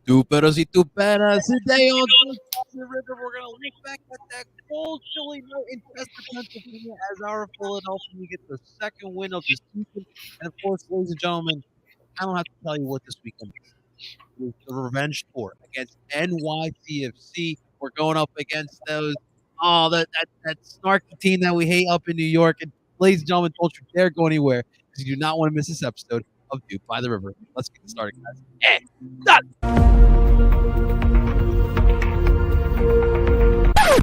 Tuperos y tuperas. Today on the River, we're going to look back at that cold, chilly night in Chester, Pennsylvania, as our Philadelphia gets the second win of the season. And of course, ladies and gentlemen, I don't have to tell you what this weekend is. It's the revenge tour against NYCFC. We're going up against that snarky team that we hate up in New York. And ladies and gentlemen, don't you dare go anywhere because you do not want to miss this episode of Duke by the River. Let's get started, guys. Hey, stop.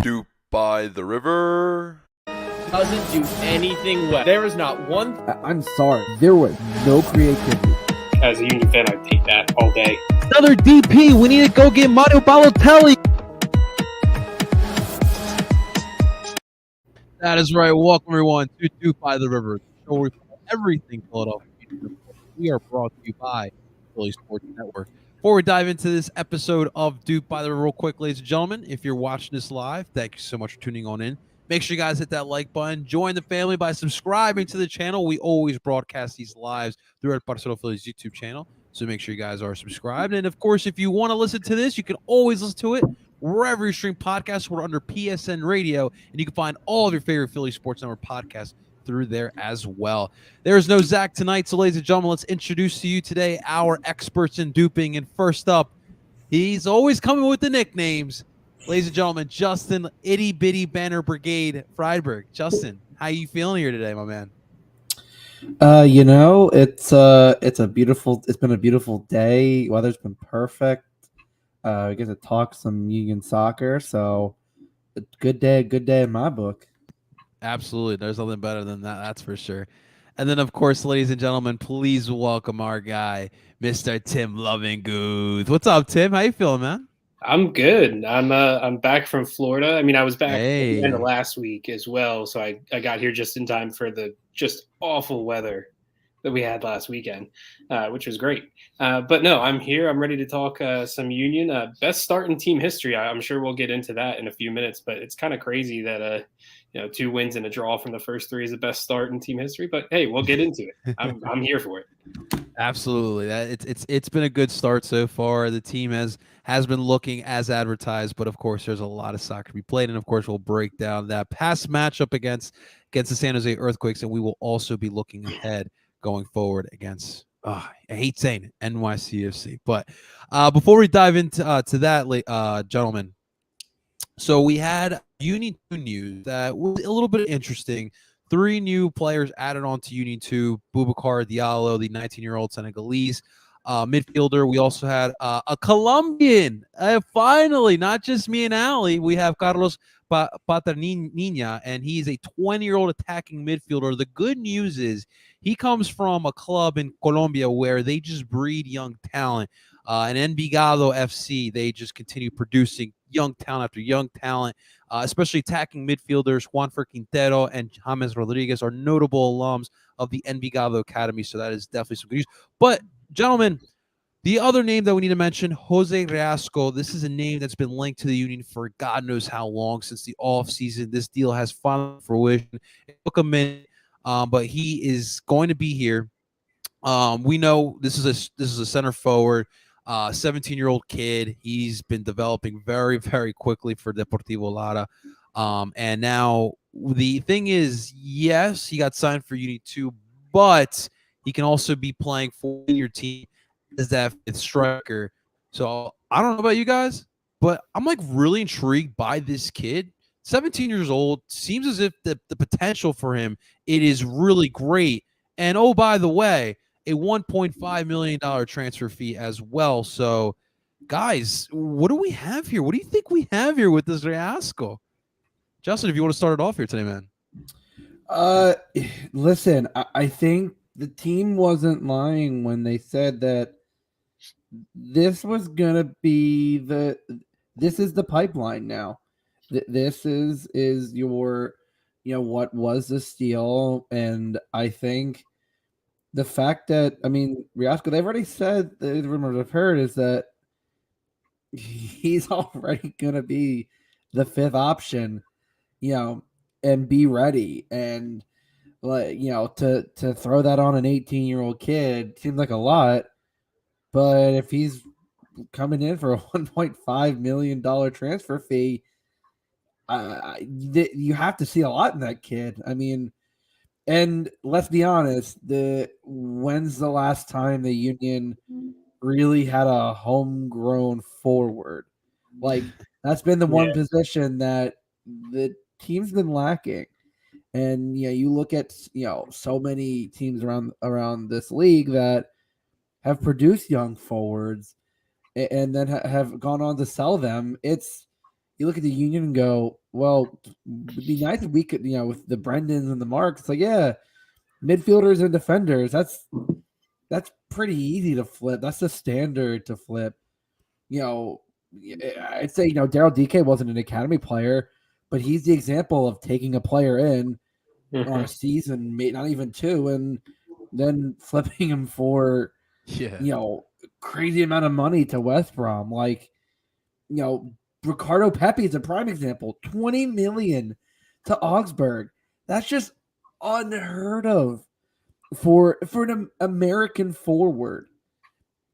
Dupe by the river. Doesn't do anything well. There is not one. I'm sorry. There was no creativity. As a Union fan, I take that all day. Another DP. We need to go get Mario Balotelli. That is right. Welcome, everyone, to Dupe by the River, the show where we follow everything Philadelphia. We are brought to you by Philly Sports Network. Before we dive into this episode of Dupe by the River, real quick, ladies and gentlemen, if you're watching this live, thank you so much for tuning on in. Make sure you guys hit that like button. Join the family by subscribing to the channel. We always broadcast these lives through our Barcelona Phillies YouTube channel, so make sure you guys are subscribed. And, of course, if you want to listen to this, you can always listen to it wherever you stream podcasts. We're under PSN Radio, and you can find all of your favorite Philly Sports Network podcasts through there as well. There's no Zach tonight, so ladies and gentlemen, let's introduce to you today our experts in duping. And first up, he's always coming with the nicknames. Ladies and gentlemen, Justin Itty Bitty Banner Brigade Friedberg. Justin, how you feeling here today, my man? It's been a beautiful day. Weather's been perfect. We get to talk some Union soccer, so a good day in my book. Absolutely. There's nothing better than that. That's for sure. And then, of course, ladies and gentlemen, please welcome our guy, Mr. Tim Lovinguth. What's up, Tim? How you feeling, man? I'm good. I'm back from Florida. I mean, I was back at Hey. the end of last week as well, so I got here just in time for the just awful weather that we had last weekend, which was great. But no, I'm here. I'm ready to talk some Union. Best start in team history. I'm sure we'll get into that in a few minutes, but it's kind of crazy that 2 wins and a draw from the first three is the best start in team history. But hey, we'll get into it. I'm here for it. Absolutely. It's been a good start so far. The team has been looking as advertised, but of course there's a lot of soccer to be played, and of course we'll break down that past matchup against the San Jose Earthquakes, and we will also be looking ahead going forward against I hate saying it, NYCFC. But before we dive into that, gentlemen, so we had Union 2 news that was a little bit interesting. 3 new players added on to Union 2. Boubacar Diallo, the 19-year-old Senegalese midfielder. We also had a Colombian. Finally, not just me and Ali. We have Carlos Paternina, and he's a 20-year-old attacking midfielder. The good news is he comes from a club in Colombia where they just breed young talent. And Envigado FC, they just continue producing young talent after young talent, especially attacking midfielders. Juanfer Quintero and James Rodriguez are notable alums of the Envigado Academy, so that is definitely some good news. But, gentlemen, the other name that we need to mention, Jose Reasco. This is a name that's been linked to the Union for God knows how long, since the offseason. This deal has finally fruition. It took a minute, but he is going to be here. We know this is a center forward, 17-year-old kid. He's been developing very, very quickly for Deportivo Lara. And now the thing is, yes, he got signed for Union 2, but he can also be playing for your team as that fifth striker. So I don't know about you guys, but I'm like really intrigued by this kid. 17 years old, seems as if the potential for him, it is really great. And oh, by the way, a $1.5 million transfer fee as well. So, guys, what do we have here? What do you think we have here with this Reasco? Justin, if you want to start it off here today, man. Listen, I think the team wasn't lying when they said that this was gonna be this is the pipeline now. This is your what was the steal, and I think the fact that Reasco, they've already said, the rumors I've heard is that he's already gonna be the fifth option, and be ready, and to throw that on an 18-year-old kid seems like a lot. But if he's coming in for a $1.5 million transfer fee. You have to see a lot in that kid. I mean, and let's be honest, when's the last time the Union really had a homegrown forward? Like, that's been the one position that the team's been lacking. And you look at so many teams around this league that have produced young forwards and then have gone on to sell them. You look at the Union and go, well, it'd be nice if we could, with the Brendans and the Marks. It's like, yeah, midfielders and defenders. That's pretty easy to flip. That's the standard to flip. I'd say Daryl DK wasn't an academy player, but he's the example of taking a player in on a season, not even two, and then flipping him for crazy amount of money to West Brom. Like, Ricardo Pepe is a prime example. 20 million to Augsburg. That's just unheard of for an American forward.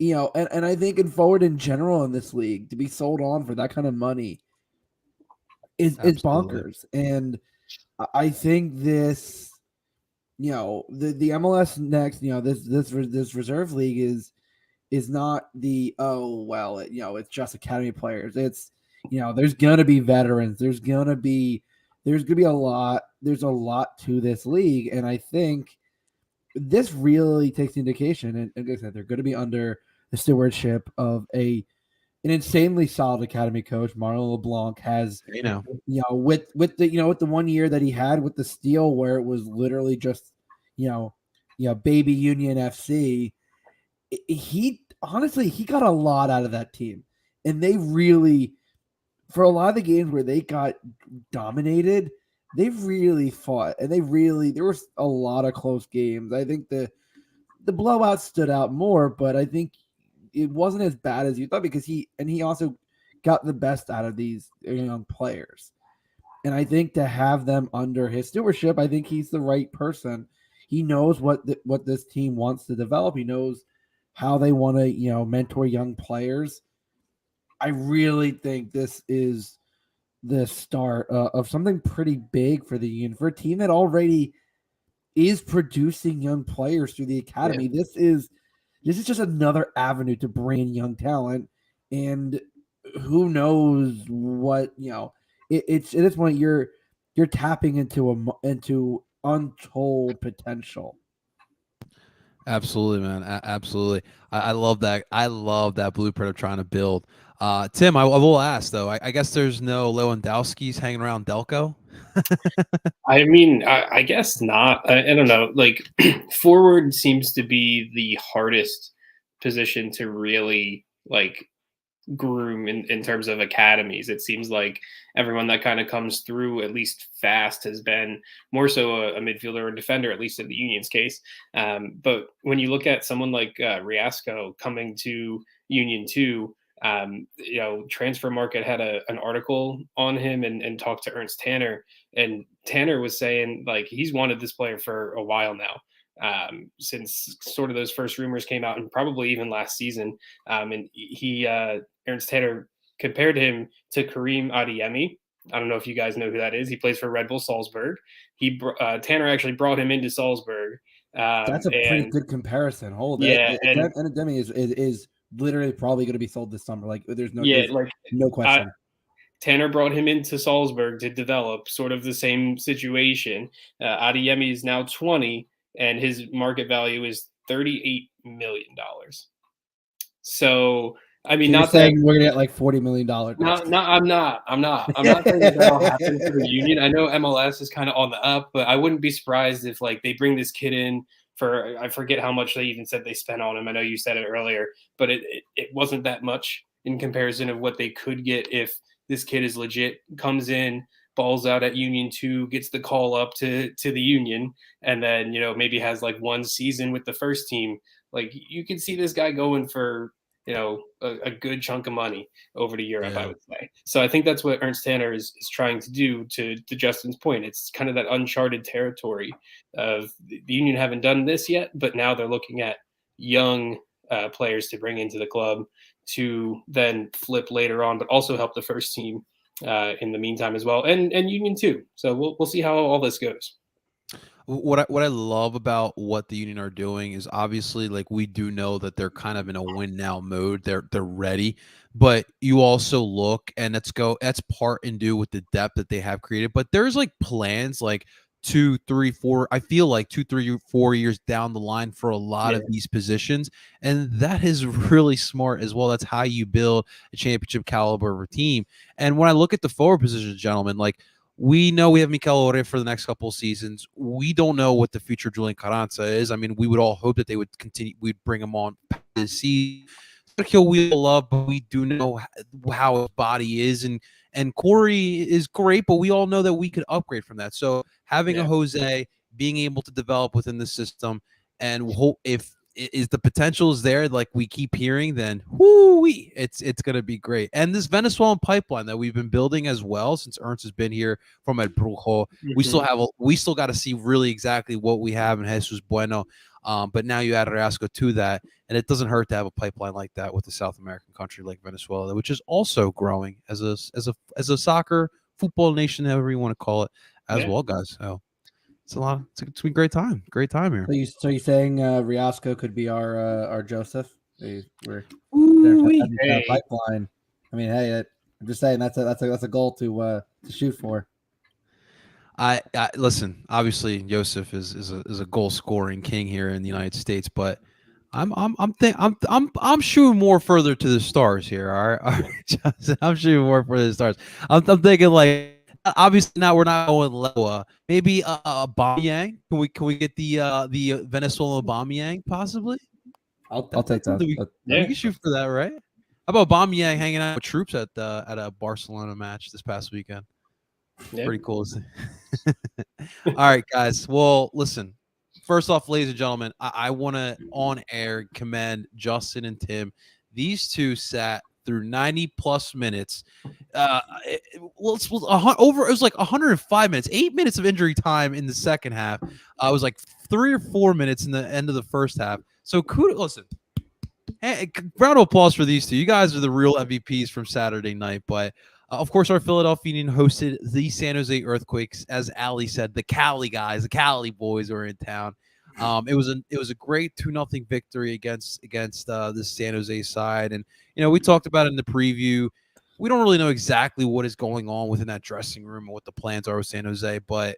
And I think in forward in general in this league, to be sold on for that kind of money is bonkers. And I think this, the MLS next, this reserve league is not the it's just academy players. It's there's gonna be veterans. There's gonna be a lot. There's a lot to this league, and I think this really takes the indication. And like I said, they're going to be under the stewardship of an insanely solid academy coach. Marlon LeBlanc has with the 1 year that he had with the Steel, where it was literally just baby Union FC. He got a lot out of that team, and they really, for a lot of the games where they got dominated, they really fought, and there was a lot of close games. I think the blowout stood out more, but I think it wasn't as bad as you thought because he also got the best out of these young players. And I think to have them under his stewardship, I think he's the right person. He knows what this team wants to develop. He knows how they want to, mentor young players. I really think this is the start of something pretty big for the Union, for a team that already is producing young players through the academy. Yeah. This is just another avenue to bring in young talent, and who knows what it's at this point you're tapping into untold potential. Absolutely, man. Absolutely. I love that. I love that blueprint of trying to build. Tim, I will ask though. I guess there's no Lewandowski's hanging around Delco. I mean, I guess not. I don't know. Like, forward seems to be the hardest position to really groom in terms of academies. It seems like everyone that kind of comes through, at least fast, has been more so a midfielder or defender, at least in the Union's case. But when you look at someone like Riasco coming to Union 2, Transfer Market had an article on him and talked to Ernst Tanner, and Tanner was saying he's wanted this player for a while now. Since sort of those first rumors came out, and probably even last season. And Ernst Tanner compared him to Karim Adeyemi. I don't know if you guys know who that is. He plays for Red Bull Salzburg. Tanner actually brought him into Salzburg. That's a pretty good comparison. Adeyemi is literally probably going to be sold this summer. There's no question. Tanner brought him into Salzburg to develop sort of the same situation. Adeyemi is now 20. And his market value is $38 million. So, I mean, not saying we're gonna get $40 million. No, I'm not saying that'll happen for the Union. I know MLS is kind of on the up, but I wouldn't be surprised if they bring this kid in for, I forget how much they even said they spent on him. I know you said it earlier, but it wasn't that much in comparison of what they could get if this kid is legit, comes in, balls out at Union 2, gets the call up to the Union, and then maybe has one season with the first team. You can see this guy going for a good chunk of money over to Europe. I would say. So I think that's what Ernst Tanner is trying to do. To Justin's point, it's kind of that uncharted territory of the Union haven't done this yet, but now they're looking at young players to bring into the club to then flip later on, but also help the first team in the meantime as well, and Union too. So we'll see how all this goes. What I love about what the Union are doing is obviously like we do know that they're kind of in a win now mode. They're ready, but you also look and that's part and do with the depth that they have created. But there's like plans like 2, 3, 4. I feel like 2, 3, 4 years down the line for a lot of these positions, and that is really smart as well. That's how you build a championship caliber team. And when I look at the forward positions, gentlemen, like we know we have Mikel Ore for the next couple of seasons. We don't know what the future Julian Carranza is. I mean, we would all hope that they would continue. We'd bring him on this season. Sergio we love, but we do know how his body is, and Corey is great, but we all know that we could upgrade from that. So having a Jose, being able to develop within the system, and if the potential is there, like we keep hearing, then it's going to be great. And this Venezuelan pipeline that we've been building as well since Ernst has been here from El Brujo, we still got to see really exactly what we have in Jesus Bueno. But now you add Reasco to that, and it doesn't hurt to have a pipeline like that with a South American country like Venezuela, which is also growing as a soccer football nation, however you want to call it, as well, guys. So it's a lot. It's been a great time here. So you saying Riasco could be our Joseph? We're pipeline. I mean, hey, I'm just saying that's a goal to shoot for. I listen. Obviously, Joseph is a goal scoring king here in the United States, but I'm shooting more further to the stars here. All right, I'm shooting more for the stars. I'm thinking like. Obviously, now we're not going low. Maybe Aubameyang. Can we get the Venezuelan Aubameyang possibly? I'll take that. We can shoot for that, right? How about Aubameyang hanging out with troops at a Barcelona match this past weekend? Yeah. Pretty cool. All right, guys. Well, listen. First off, ladies and gentlemen, I want to on air commend Justin and Tim. These two sat through 90 plus minutes. It was like 105 minutes, 8 minutes of injury time in the second half. It was like 3 or 4 minutes in the end of the first half. So listen, hey, round of applause for these two. You guys are the real MVPs from Saturday night. But of course, our Philadelphia Union hosted the San Jose Earthquakes. As Ali said, the Cali guys, the Cali boys were in town. It was a great 2-0 victory against the San Jose side, and we talked about it in the preview. We don't really know exactly what is going on within that dressing room and what the plans are with San Jose, but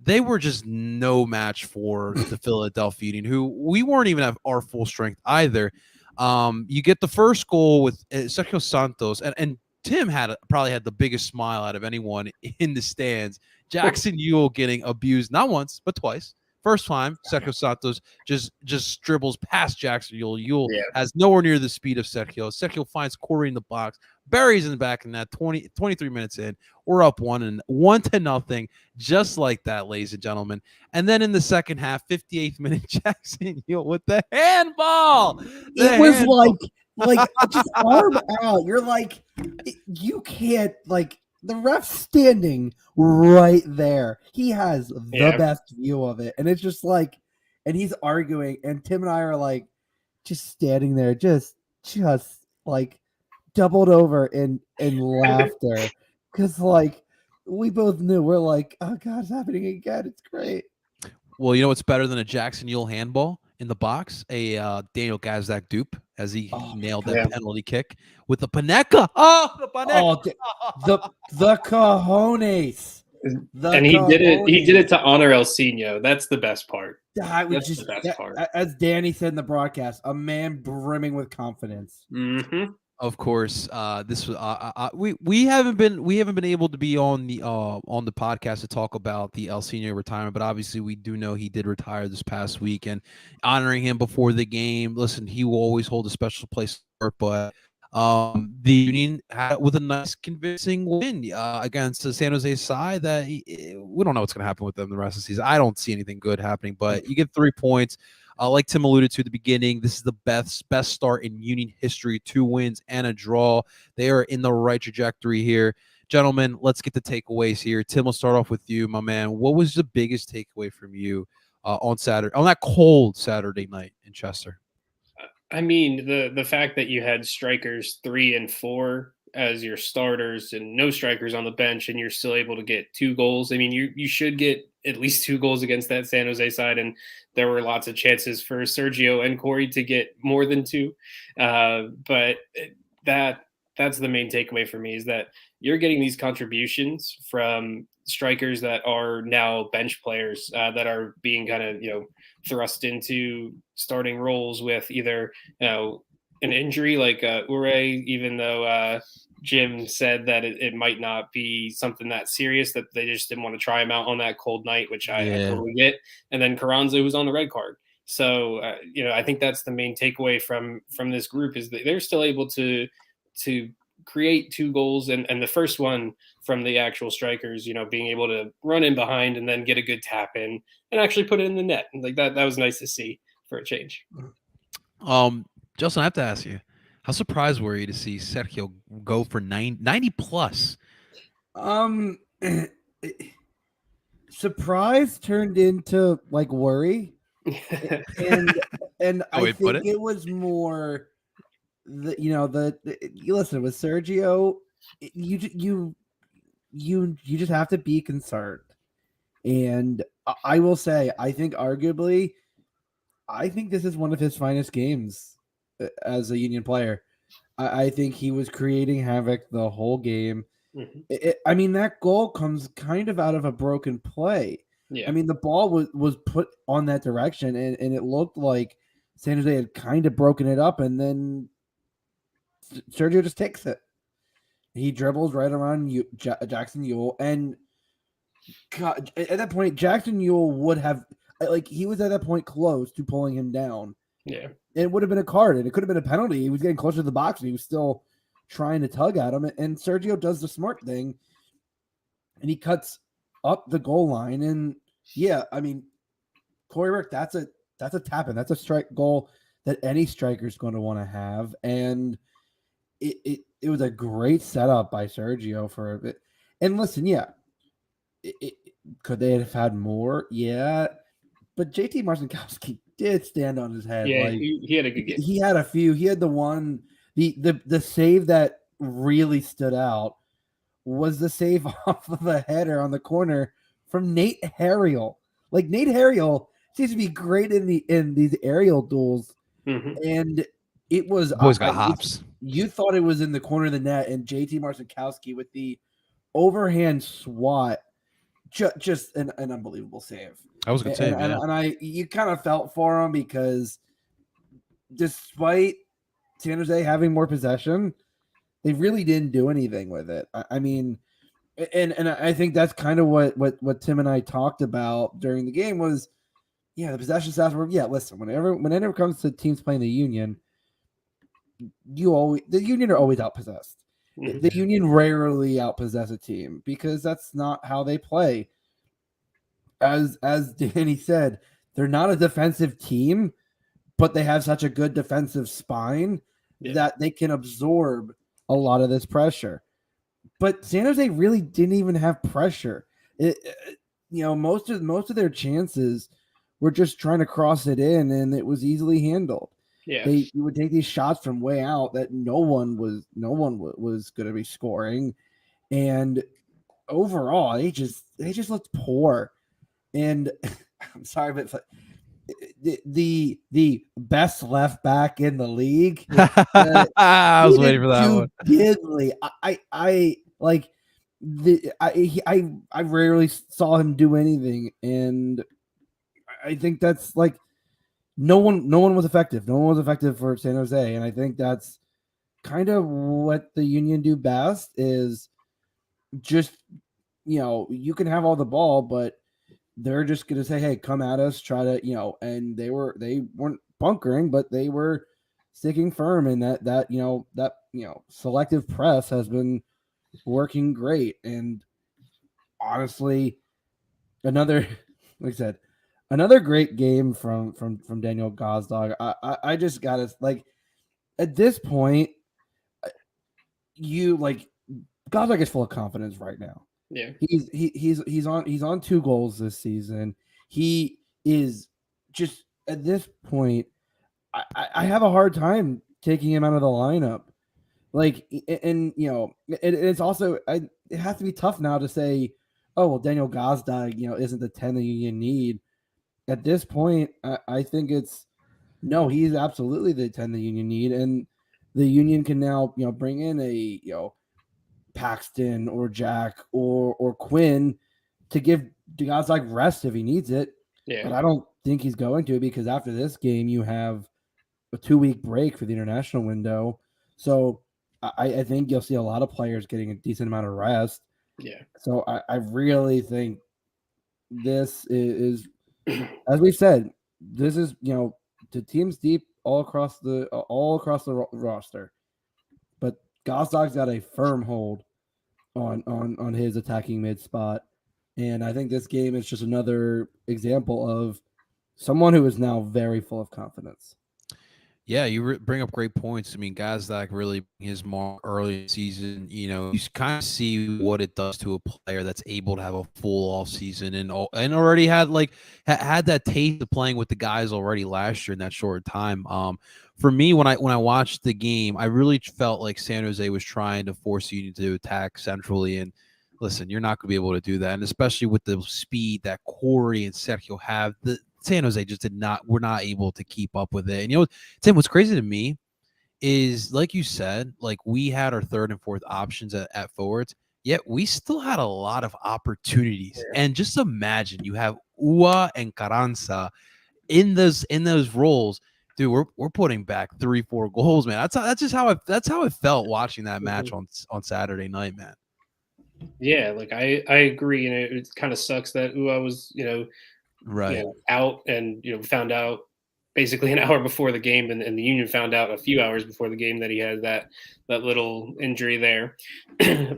they were just no match for the Philadelphia Union, who we weren't even at our full strength either. You get the first goal with Sergio Santos, and Tim probably had the biggest smile out of anyone in the stands. Jackson Ewell getting abused not once but twice. First time, Sergio Santos just dribbles past Jackson Ewell. Ewell has nowhere near the speed of Sergio. Sergio finds Corey in the box, buries in the back in that 23 minutes in. We're up 1-0, just like that, ladies and gentlemen. And then in the second half, 58th minute, Jackson Ewell with the handball. It was like just arm out. You're like, you can't the ref's standing right there. He has the best view of it. And it's just like, and he's arguing, and Tim and I are like just standing there, just like doubled over in laughter. Because we both knew, we're like, oh God, it's happening again. It's great. Well, you know what's better than a Jackson Ewell handball in the box? A Daniel Gazdak DOOP, as he nailed that penalty kick with the Paneka. Oh, the Paneka. Oh, the cojones. And he did it to honor El Seno. That's the best part. That's the best part. As Danny said in the broadcast, a man brimming with confidence. Mm-hmm. Of course, this was we haven't been able to be on the podcast to talk about the El Seno retirement, but obviously we do know he did retire this past week, and honoring him before the game. Listen, he will always hold a special place, but the Union had with a nice convincing win against the San Jose side that we don't know what's going to happen with them the rest of the season. I don't see anything good happening, but you get 3 points. Like Tim alluded to at the beginning, this is the best start in Union history. 2 wins and a draw. They are in the right trajectory here. Gentlemen, let's get the takeaways here. Tim, we'll start off with you, my man. What was the biggest takeaway from you on that cold Saturday night in Chester? I mean, the fact that you had strikers 3 and 4 as your starters and no strikers on the bench, and you're still able to get 2 goals. I mean, you should get at least 2 goals against that San Jose side, and there were lots of chances for Sergio and Corey to get more than 2. But that's the main takeaway for me, is that you're getting these contributions from strikers that are now bench players, that are being kind of, thrust into starting roles with either, an injury like Ure, even though Jim said that it might not be something that serious, that they just didn't want to try him out on that cold night, which I Yeah. totally get. And then Carranza, who's on the red card. So I think that's the main takeaway from this group, is that they're still able to create 2 goals, and the first one from the actual strikers, being able to run in behind and then get a good tap in and actually put it in the net. And like that was nice to see for a change. Justin, I have to ask you, how surprised were you to see Sergio go for 90 plus? Surprise turned into like worry, and I think it was more you listen with Sergio, you just have to be concerned. And I will say, I think arguably, I think this is one of his finest games as a Union player. I think he was creating havoc the whole game. Mm-hmm. I mean, that goal comes kind of out of a broken play. Yeah. I mean, the ball was put on that direction, and it looked like San Jose had kind of broken it up, and then Sergio just takes it. He dribbles right around Jackson Ewell, and God, at that point, Jackson Ewell would have, he was at that point close to pulling him down. Yeah. It would have been a card, and it could have been a penalty. He was getting closer to the box, and he was still trying to tug at him, and Sergio does the smart thing, and he cuts up the goal line. And yeah, I mean, Corey Rick, that's a tap in. That's a strike goal that any striker is going to want to have, and it was a great setup by Sergio for a bit. And listen, yeah, could they have had more? Yeah, but JT Marcinkowski did stand on his head. Yeah, he had a good game. He had a few. He had the one, the save that really stood out was the save off of a header on the corner from Nate Harriel. Like, Nate Harriel seems to be great in these aerial duels, and it was boys got hops. You thought it was in the corner of the net, and JT Marcinkowski with the overhand swat, just an unbelievable save. That was a good save, and you kind of felt for him, because despite San Jose having more possession, they really didn't do anything with it. I mean, and I think that's kind of what Tim and I talked about during the game was, the possession stats were, listen, whenever it comes to teams playing the Union, the Union are always outpossessed. The Union rarely outpossess a team, because that's not how they play. As Danny said, they're not a defensive team, but they have such a good defensive spine that they can absorb a lot of this pressure. But San Jose really didn't even have pressure. Most of their chances were just trying to cross it in, and it was easily handled. Yeah, they would take these shots from way out that no one was going to be scoring, and overall they just looked poor. And I'm sorry, but the best left back in the league, I was waiting for that one. Gidley, I rarely saw him do anything, and I think that's like no one was effective. No one was effective for San Jose, and I think that's kind of what the Union do best, is just, you can have all the ball, but they're just going to say, hey, come at us, try to, and they weren't bunkering, but they were sticking firm, and that selective press has been working great. And honestly, another great game from Daniel Gazdag. I just got to, like, at this point, Gazdag is full of confidence right now. Yeah, he's on 2 goals this season. He is just, at this point, I have a hard time taking him out of the lineup. Like, and it's also it has to be tough now to say, oh well, Daniel Gazdag, isn't the 10 that you need. At this point, I think it's no, he's absolutely the 10 the Union need, and the Union can now bring in a Paxton or Jack or Quinn to give Gazdag rest if he needs it. Yeah. But I don't think he's going to, because after this game you have a 2-week break for the international window. So I think you'll see a lot of players getting a decent amount of rest. Yeah. So I really think this is as we've said, this is the team's deep all across the roster, but Gazdag's got a firm hold on his attacking mid spot, and I think this game is just another example of someone who is now very full of confidence. Yeah, you bring up great points. I mean, Gazdag really his mark early in the season. You kind of see what it does to a player that's able to have a full off season and already had had that taste of playing with the guys already last year in that short time. For me, when I watched the game, I really felt like San Jose was trying to force Union to attack centrally. And listen, you're not going to be able to do that, and especially with the speed that Corey and Sergio have, San Jose just were not able to keep up with it. And Tim, what's crazy to me is, like you said, like we had our third and fourth options at forwards, yet we still had a lot of opportunities. Yeah. And just imagine you have Ua and Carranza in those roles. Dude, we're putting back 3-4 goals, man. That's how I felt watching that match on Saturday night, man. Yeah, like I agree, and it kind of sucks that Ua was right out, and found out basically an hour before the game, and the Union found out a few hours before the game that he had that little injury there.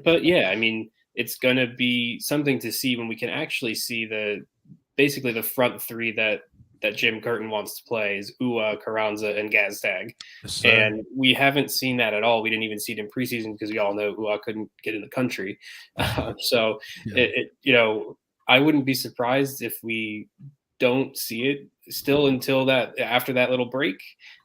But yeah, I mean, it's gonna be something to see when we can actually see basically the front three that Jim Curtin wants to play is Ua, Carranza, and Gazdag. Yes, And we haven't seen that at all. We didn't even see it in preseason because we all know Ua couldn't get in the country. So I wouldn't be surprised if we don't see it still until after that little break.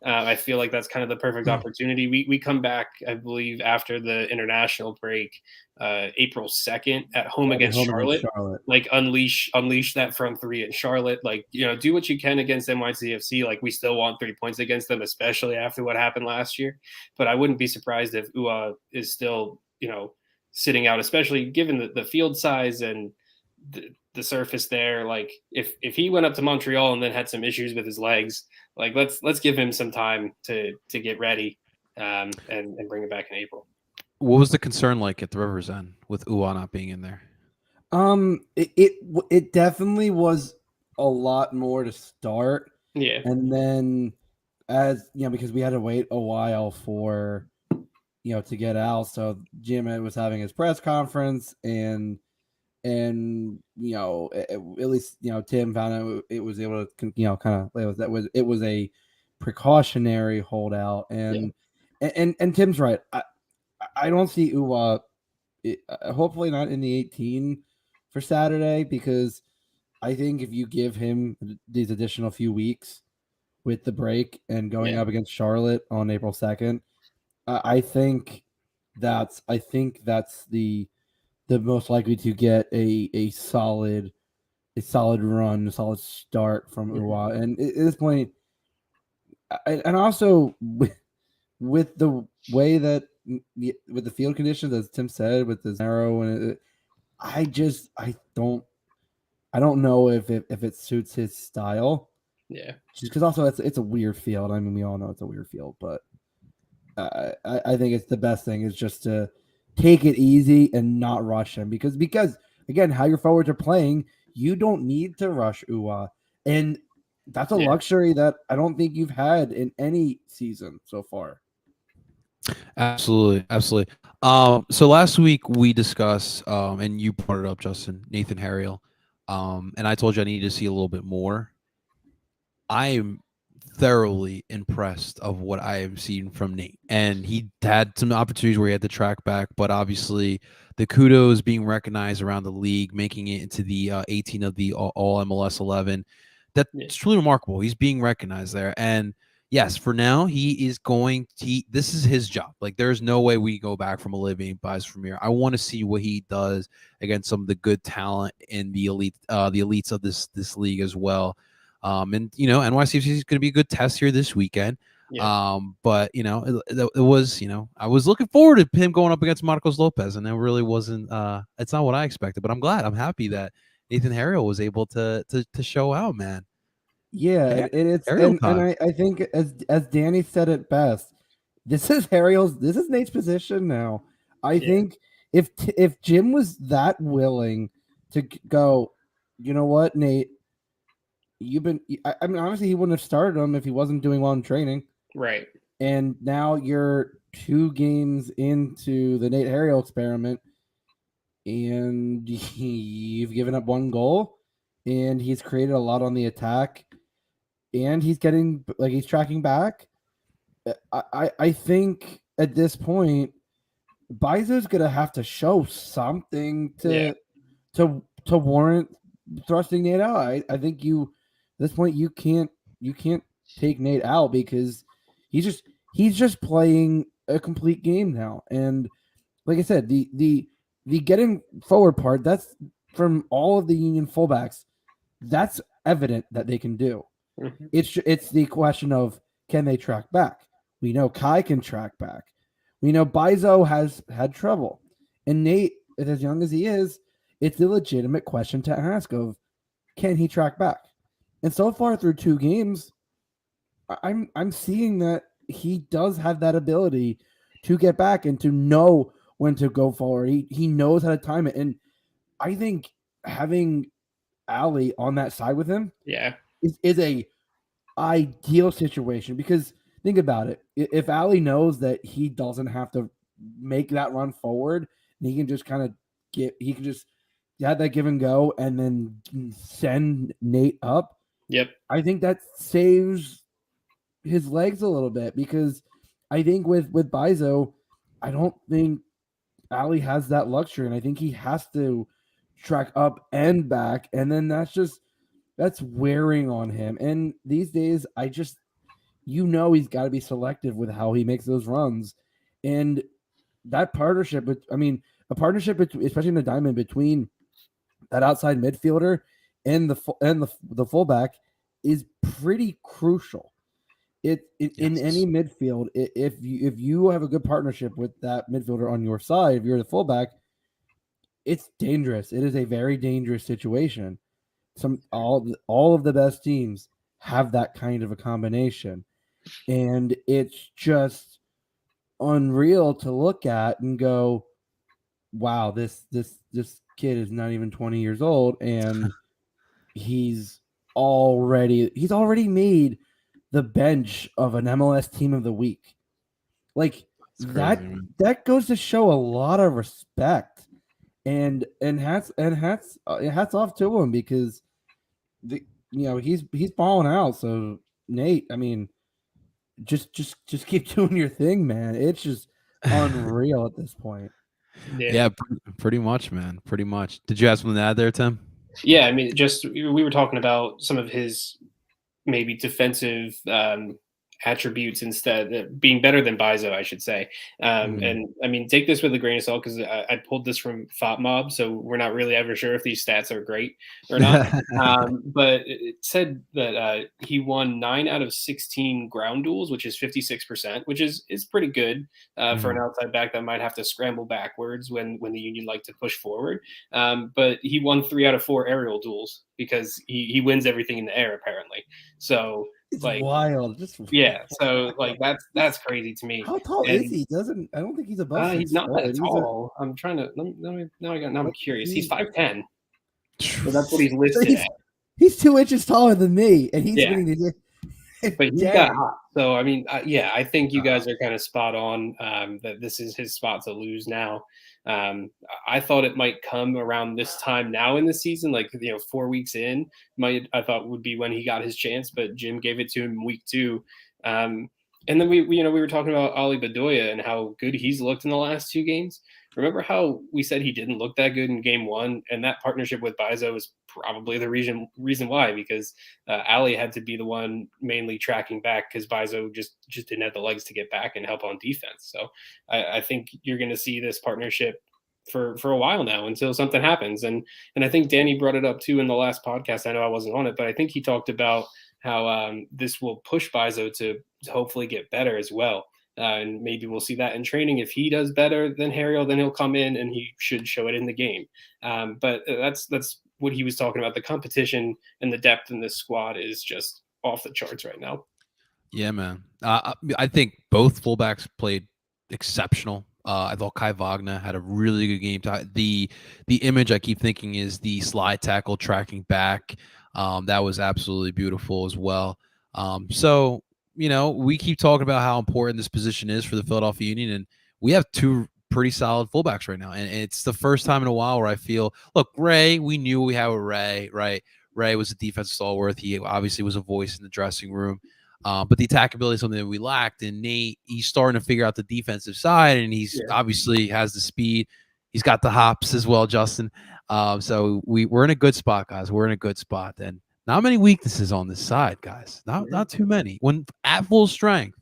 I feel like that's kind of the perfect opportunity. We come back, I believe, after the international break, April 2nd at home against Charlotte. Like unleash that front three at Charlotte. Like, do what you can against NYCFC. Like, we still want 3 points against them, especially after what happened last year. But I wouldn't be surprised if Ua is still, sitting out, especially given the field size and the surface there. Like, if he went up to Montreal and then had some issues with his legs, like let's give him some time to get ready, and bring it back in April. What was the concern like at the Rivers End with Ua not being in there? It definitely was a lot more to start. Yeah. And then because we had to wait a while for to get out. So Jim was having his press conference, and at least Tim found out it was able to it was a precautionary holdout, and Tim's right. I don't see Ua hopefully not in the 18 for Saturday, because I think if you give him these additional few weeks with the break and going up against Charlotte on April 2nd, I think that's the most likely to get a solid run, a solid start from Ua. And at this point, and also with the way that with the field conditions, as Tim said, with the narrow, and I don't know if it suits his style. Yeah, just because also it's a weird field. I mean, we all know it's a weird field, but I think it's the best thing is just to take it easy and not rush him, because again, how your forwards are playing, you don't need to rush Ua, and that's a luxury that I don't think you've had in any season so far. Absolutely. So last week we discussed, and you brought it up, Justin, Nathan Harriel, and I told you I needed to see a little bit more. I am thoroughly impressed of what I have seen from Nate, and he had some opportunities where he had to track back, but obviously the kudos being recognized around the league, making it into the 18 of the all MLS 11. That's truly remarkable. He's being recognized there, and yes, for now, he is going to, this is his job. Like, there's no way we go back from Olivier Buys from here. I want to see what he does against some of the good talent in the elites of this league as well. And NYCFC is going to be a good test here this weekend. Yeah. But it was, I was looking forward to him going up against Marcos Lopez, and that really wasn't. It's not what I expected. But I'm glad. I'm happy that Nathan Harriel was able to show out, man. Yeah, Hey, it's Ariel and time. I think as Danny said it best, this is Nate's position now. I think if Jim was that willing to go, you know what, Nate, I mean, honestly, he wouldn't have started him if he wasn't doing well in training. Right. And now you're 2 games into the Nate Harriel experiment, and you've given up 1 goal, and he's created a lot on the attack, and he's tracking back. I think at this point, Bizo's gonna have to show something to warrant thrusting Nate out. I think at this point you can't take Nate out because he's just playing a complete game now. And like I said, the getting forward part, that's from all of the Union fullbacks, that's evident that they can do. Mm-hmm. It's the question of, can they track back? We know Kai can track back. We know Bizo has had trouble. And Nate, as young as he is, it's a legitimate question to ask of, can he track back? And so far through 2 games, I'm seeing that he does have that ability to get back and to know when to go forward. He knows how to time it. And I think having Ali on that side with him is a ideal situation, because think about it. If Ali knows that he doesn't have to make that run forward, and he can just have that give and go and then send Nate up. Yep. I think that saves his legs a little bit, because I think with Bizo, I don't think Ali has that luxury, and I think he has to track up and back, and then that's wearing on him. And these days, he's got to be selective with how he makes those runs. And that partnership, especially in the diamond between that outside midfielder and the fullback, is pretty crucial. In any midfield, if you have a good partnership with that midfielder on your side, if you're the fullback, it's dangerous. It is a very dangerous situation. All of the best teams have that kind of a combination, and it's just unreal to look at and go, wow, this kid is not even 20 years old, and he's already made the bench of an MLS team of the week. Like, that goes to show a lot of respect, and hats off to him, because he's balling out. So Nate, I mean, just keep doing your thing, man. It's just unreal at this point. Yeah, pretty much, man. Pretty much. Did you have something to add there, Tim? Yeah, I mean, we were talking about some of his maybe defensive attributes instead, being better than Bizo, I should say. And I mean, take this with a grain of salt, because I pulled this from FOTMob, so we're not really ever sure if these stats are great or not. But it said that he won 9 out of 16 ground duels, which is 56%, which is pretty good for an outside back that might have to scramble backwards when the Union like to push forward. But he won 3 out of 4 aerial duels, because he wins everything in the air, apparently. So it's like wild. So like that's crazy to me. How tall is he? I don't think he's above 6 he's not foot. that tall. I'm trying to now I'm curious. He's 5'10". So that's what he's listed at. He's 2 inches taller than me, and he's winning the but he got hot. So I mean, I think you guys are kind of spot on that this is his spot to lose now. I thought it might come around this time now in the season, like 4 weeks in, I thought would be when he got his chance, but Jim gave it to him week 2. And then we were talking about Ali Bedoya and how good he's looked in the last 2 games. Remember how we said he didn't look that good in game 1, and that partnership with Bizo was probably the reason why, because Ali had to be the one mainly tracking back because Bizo just didn't have the legs to get back and help on defense. So I think you're going to see this partnership for a while now until something happens. And I think Danny brought it up too in the last podcast. I know I wasn't on it, but I think he talked about how this will push Bizo to hopefully get better as well. And maybe we'll see that in training. If he does better than Harriel, then he'll come in and he should show it in the game. But that's what he was talking about. The competition and the depth in this squad is just off the charts right now. Yeah, man. I think both fullbacks played exceptional. I thought Kai Wagner had a really good game. The image I keep thinking is the slide tackle tracking back. That was absolutely beautiful as well. So, you know, we keep talking about how important this position is for the Philadelphia Union, and we have two pretty solid fullbacks right now. And it's the first time in a while where I feel, look, Ray, we knew we had Ray, right? Ray was a defensive stalwart. He obviously was a voice in the dressing room. But the attackability is something that we lacked. And Nate, he's starting to figure out the defensive side, and he's obviously has the speed. He's got the hops as well, Justin. So we're in a good spot, guys. We're in a good spot. And not many weaknesses on this side, guys. Not too many. When at full strength,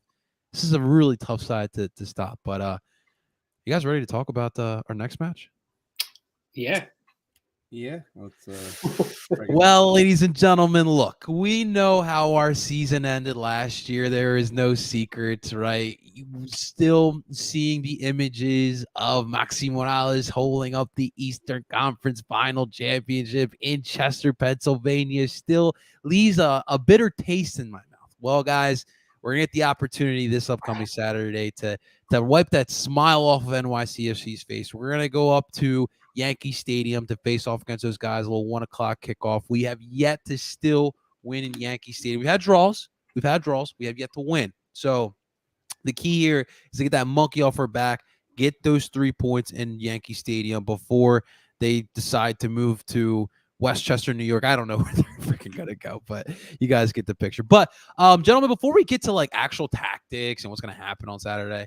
this is a really tough side to stop. But you guys ready to talk about our next match? Yeah. Yeah. Let's Well, ladies and gentlemen, look, we know how our season ended last year. There is no secrets, right? Still seeing the images of Maxi Morales holding up the Eastern Conference Final Championship in Chester, Pennsylvania, still leaves a bitter taste in my mouth. Well, guys, we're going to get the opportunity this upcoming Saturday to wipe that smile off of NYCFC's face. We're going to go up to Yankee Stadium to face off against those guys. A little 1 o'clock kickoff. We have yet to still win in Yankee Stadium. We've had draws. We have yet to win. So the key here is to get that monkey off our back, get those 3 points in Yankee Stadium before they decide to move to Westchester, New York. I don't know where they're freaking gonna go, but you guys get the picture. But gentlemen, before we get to like actual tactics and what's gonna happen on Saturday,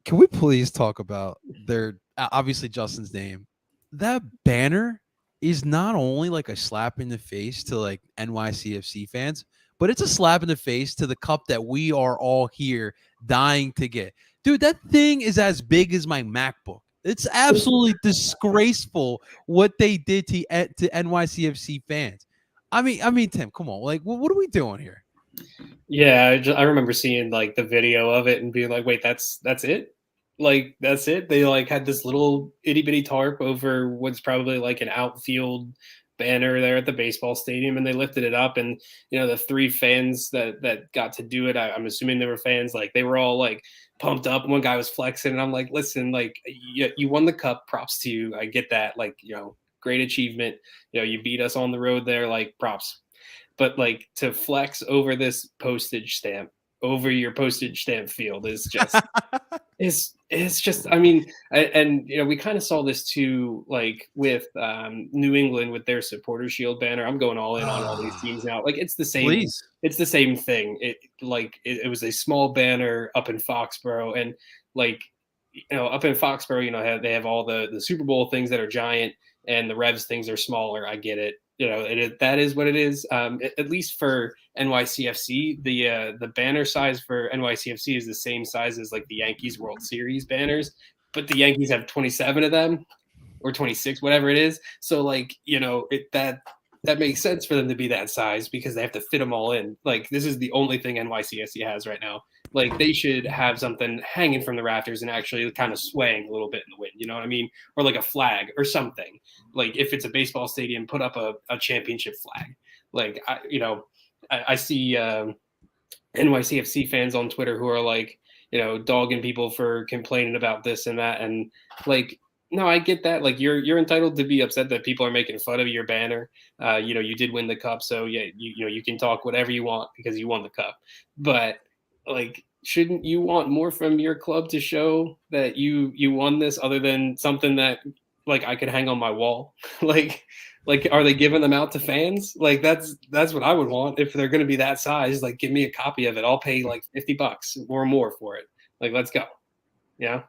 can we please talk about their obviously Justin's name? That banner is not only like a slap in the face to like NYCFC fans, but it's a slap in the face to the cup that we are all here dying to get. Dude, that thing is as big as my MacBook. It's absolutely disgraceful what they did to NYCFC fans. I mean, Tim, come on, like, what are we doing here? Yeah, I remember seeing like the video of it and being like, wait, that's it? Like, that's it? They like had this little itty bitty tarp over what's probably like an outfield banner there at the baseball stadium, and they lifted it up, and you know, the 3 fans that got to do it, I'm assuming they were fans, like they were all like pumped up. One guy was flexing, and I'm like, listen, like you won the cup, props to you. I get that, like, you know, great achievement. You know, you beat us on the road there, like props. But like to flex over this postage stamp over your postage stamp field is just it's just, I mean, and you know, we kind of saw this too, like with New England with their supporter shield banner. I'm going all in on all these teams now. Like it's the same. Please. It's the same thing. It was a small banner up in Foxborough, and like, you know, up in Foxborough, you know, they have all the Super Bowl things that are giant, and the Revs things are smaller. I get it. You know, that is what it is. At least for NYCFC, the banner size for NYCFC is the same size as like the Yankees World Series banners, but the Yankees have 27 of them or 26, whatever it is. So like, you know, that makes sense for them to be that size because they have to fit them all in. Like this is the only thing NYCFC has right now. Like they should have something hanging from the rafters and actually kind of swaying a little bit in the wind, you know what I mean? Or like a flag or something. Like if it's a baseball stadium, put up a championship flag. Like, I see NYCFC fans on Twitter who are like, you know, dogging people for complaining about this and that. And like, no, I get that. Like you're entitled to be upset that people are making fun of your banner. You know, you did win the cup. So yeah, you know, you can talk whatever you want because you won the cup. But like, shouldn't you want more from your club to show that you won this other than something that like I could hang on my wall? like are they giving them out to fans? Like that's what I would want if they're going to be that size. Like give me a copy of it. I'll pay like $50 or more for it. Like let's go. Yeah.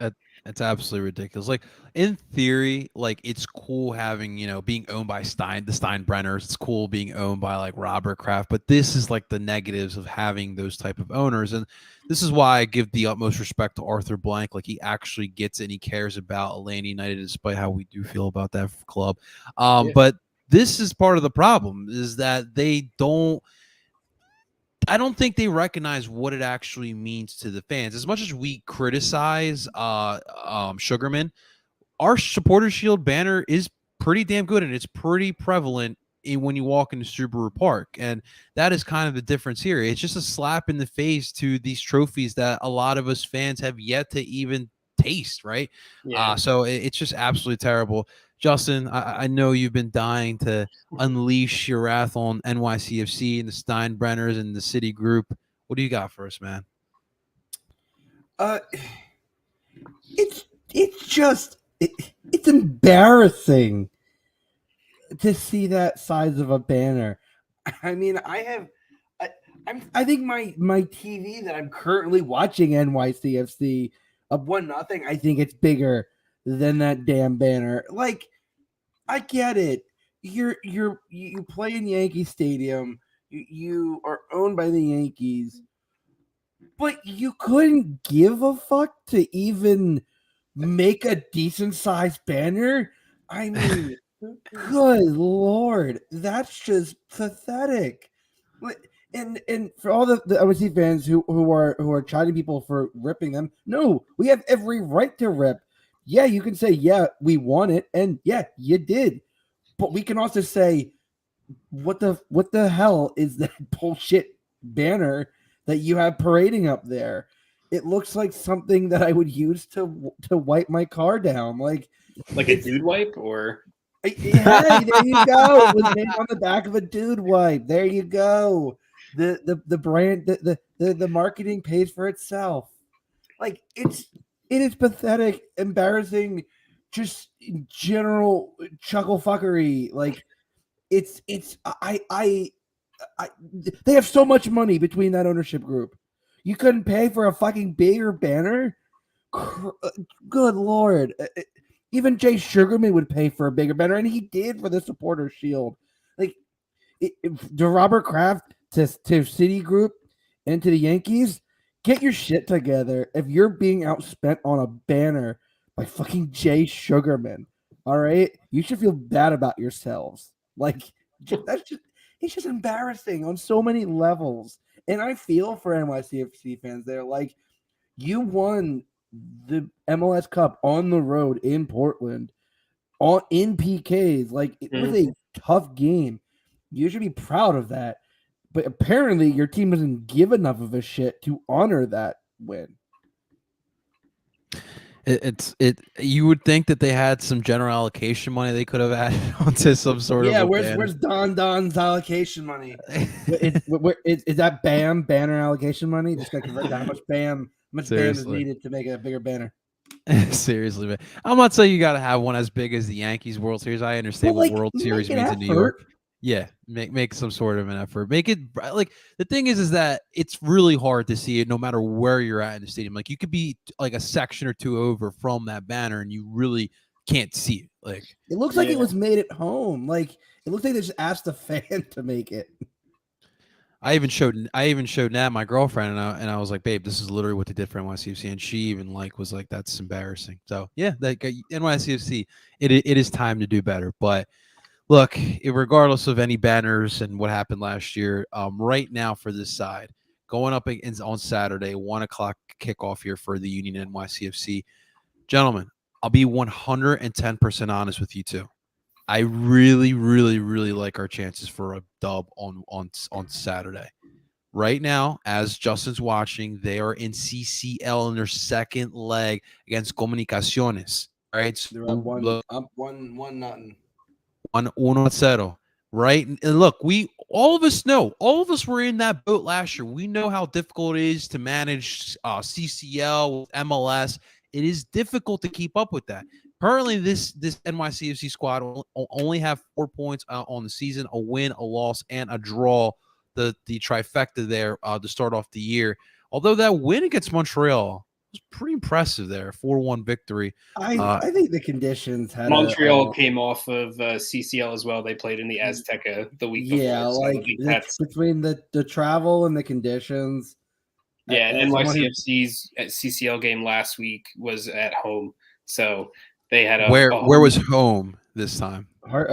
It's absolutely ridiculous. Like in theory, like it's cool having, being owned by the Steinbrenners. It's cool being owned by like Robert Kraft, but this is like the negatives of having those type of owners. And this is why I give the utmost respect to Arthur Blank. Like he actually gets it and he cares about Atlanta United, despite how we do feel about that club. But this is part of the problem is that I don't think they recognize what it actually means to the fans. As much as we criticize Sugarman, our supporter shield banner is pretty damn good and it's pretty prevalent when you walk into Subaru Park. And that is kind of the difference here. It's just a slap in the face to these trophies that a lot of us fans have yet to even taste, right? Yeah. So it's just absolutely terrible. Justin, I know you've been dying to unleash your wrath on NYCFC and the Steinbrenners and the City Group. What do you got for us, man? It's embarrassing to see that size of a banner. I mean, I think my TV that I'm currently watching NYCFC of 1-0. I think it's bigger than that damn banner. Like, I get it. You play in Yankee Stadium. You are owned by the Yankees, but you couldn't give a fuck to even make a decent sized banner. I mean, good Lord, that's just pathetic. And for all the OSC fans who are chiding people for ripping them, no, we have every right to rip. Yeah, you can say, yeah, we won it, and yeah, you did. But we can also say, what the hell is that bullshit banner that you have parading up there? It looks like something that I would use to wipe my car down. Like a dude wipe or hey, there you go. It was made on the back of a dude wipe. There you go. The brand the marketing pays for itself. Like it is pathetic, embarrassing, just general chuckle fuckery. Like I they have so much money between that ownership group. You couldn't pay for a fucking bigger banner? Good Lord. Even Jay Sugarman would pay for a bigger banner, and he did for the supporter shield. Like, to Robert Kraft, to Citigroup, and to the Yankees, get your shit together. If you're being outspent on a banner by fucking Jay Sugarman, all right, you should feel bad about yourselves. Like, it's just embarrassing on so many levels. And I feel for NYCFC fans. They're like, you won the MLS Cup on the road in Portland, in PKs. Like, it was a tough game. You should be proud of that. But apparently, your team doesn't give enough of a shit to honor that win. You would think that they had some general allocation money they could have added onto some sort of. Yeah, where's Don's allocation money? Is that BAM banner allocation money? Just gotta convert how much BAM is needed to make a bigger banner. Seriously, man. I'm not saying you got to have one as big as the Yankees World Series. I understand what World Series means in New York. Yeah, make some sort of an effort. Make it like the thing is that it's really hard to see it no matter where you're at in the stadium. Like you could be like a section or two over from that banner and you really can't see it. Like it looks like it was made at home. Like it looks like they just asked the fan to make it. I even showed Nat, my girlfriend, and I was like, babe, this is literally what they did for NYCFC, and she even was like, that's embarrassing. So yeah, like NYCFC, it is time to do better, but. Look, regardless of any banners and what happened last year, right now for this side, going up on Saturday, 1:00 kickoff here for the Union NYCFC. Gentlemen, I'll be 110% honest with you too. I really, really, really like our chances for a dub on Saturday. Right now, as Justin's watching, they are in CCL in their second leg against Comunicaciones. All right, so they're up 1-0. 1-0, right? And look, all of us were in that boat last year. We know how difficult it is to manage CCL with MLS. It is difficult to keep up with that. Currently, this NYCFC squad only have 4 points on the season: a win, a loss, and a draw. The trifecta there to start off the year. Although that win against Montreal was pretty impressive there. 4-1 victory. I think the conditions had Montreal came off of CCL as well. They played in the Azteca the week before. Yeah, So like that's between the travel and the conditions. Yeah, as someone who- NYCFC's CCL game last week was at home, so they had Where was home this time? I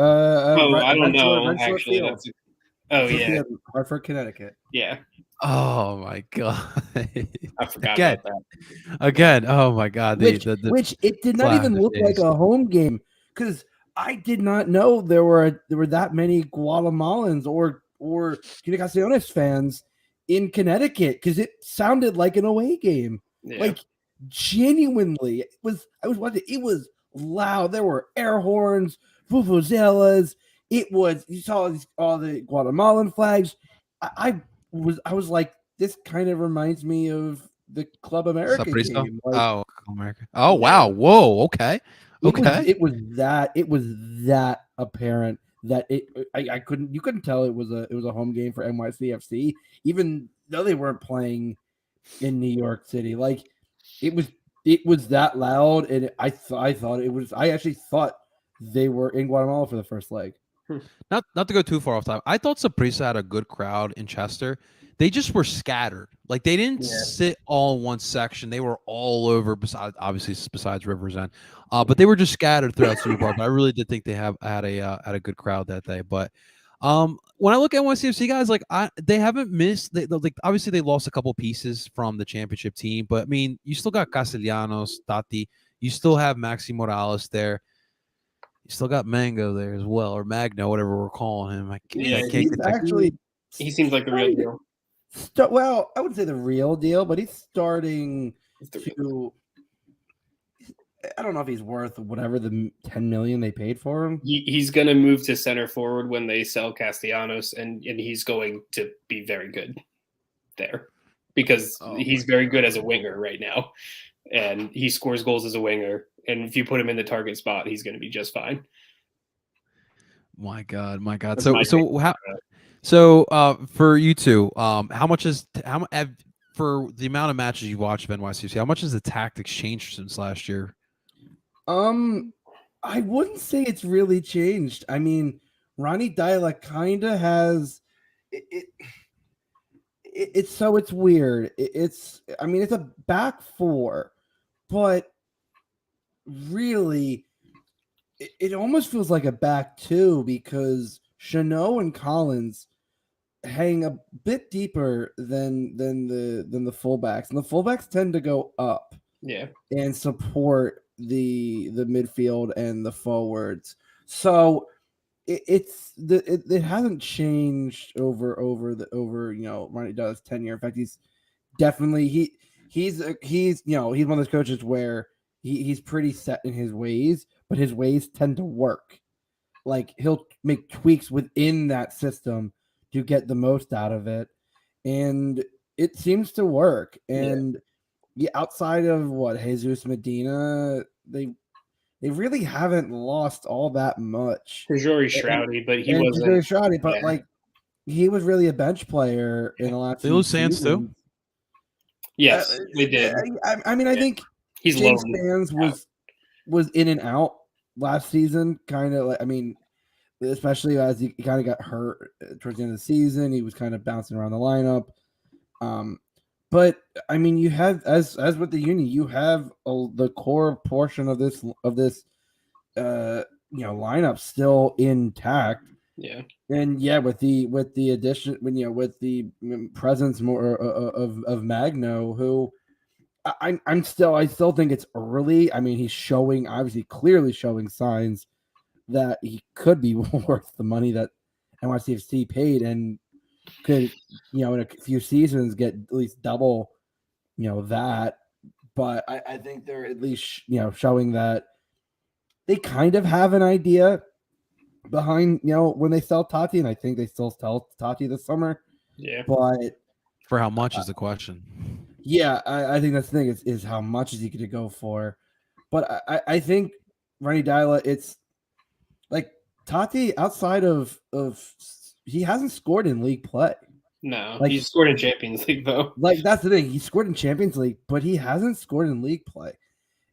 don't know. Rensselaer Actually, Field. yeah, Hartford, Connecticut. yeah. Oh my god! I forgot again, about that. again. Oh my god! Which it did not even look like a home game because I did not know there were that many Guatemalans or Comunicaciones fans in Connecticut because it sounded like an away game. Yeah. Like genuinely, I was watching. It was loud. There were air horns, vuvuzelas. You saw all the Guatemalan flags. I was like, this kind of reminds me of the Club America Saprissa? game. Like, America. Oh wow! Whoa! Okay. It was that apparent that you couldn't tell it was a home game for NYCFC, even though they weren't playing in New York City. Like it was that loud, and I actually thought they were in Guatemala for the first leg. Not to go too far off time. I thought Saprissa had a good crowd in Chester. They just were scattered. Like they didn't sit all in one section. They were all over. Besides Rivers End, but they were just scattered throughout Super Bowl. But I really did think they had a good crowd that day. But when I look at NYCFC guys, like they haven't missed. Like obviously they lost a couple pieces from the championship team, but I mean you still got Castellanos, Tati. You still have Maxi Morales there. You still got Mango there as well, or Magno, whatever we're calling him. He seems like the real deal. Well, I wouldn't say the real deal, but he's starting to. I don't know if he's worth whatever the $10 million they paid for him. He's going to move to center forward when they sell Castellanos, and he's going to be very good there because he's very good as a winger right now, and he scores goals as a winger. And if you put him in the target spot, he's going to be just fine. My God. That's So for you two, how much for the amount of matches you've watched of NYCFC, how much has the tactics changed since last year? I wouldn't say it's really changed. I mean, Ronnie Dyla kind of has it's so it's weird. It's a back four, but really it almost feels like a back two because Chanot and Collins hang a bit deeper than the fullbacks, and the fullbacks tend to go up, and support the midfield and the forwards. So it hasn't changed over Ronnie Dyla's tenure. In fact, he's definitely he's one of those coaches where he's pretty set in his ways, but his ways tend to work. Like he'll make tweaks within that system to get the most out of it, and it seems to work. And outside of Jesus Medina, they really haven't lost all that much. Tajori Shroudy, but he wasn't. Tajori Shroudy, but like he was really a bench player in the last. They lose Sands too. Yes, they did. I mean, I think James Sands was in and out last season, kind of like. I mean, especially as he kind of got hurt towards the end of the season, he was kind of bouncing around the lineup. But I mean, you have as with the Union, you have the core portion of this lineup still intact. Yeah, and with the addition, with the presence more of Magno, who I still think it's early. I mean, he's clearly showing signs that he could be worth the money that NYCFC paid, and could, in a few seasons get at least double, that. But I think they're at least, showing that they kind of have an idea behind, when they sell Tati, and I think they still sell Tati this summer. Yeah. But for how much is the question? Yeah, I think that's the thing is how much is he going to go for? But I think Ronnie Dyla, it's like Tati outside of he hasn't scored in league play. No, Like- he scored in Champions League though. Like, that's the thing. He scored in Champions League, but he hasn't scored in league play.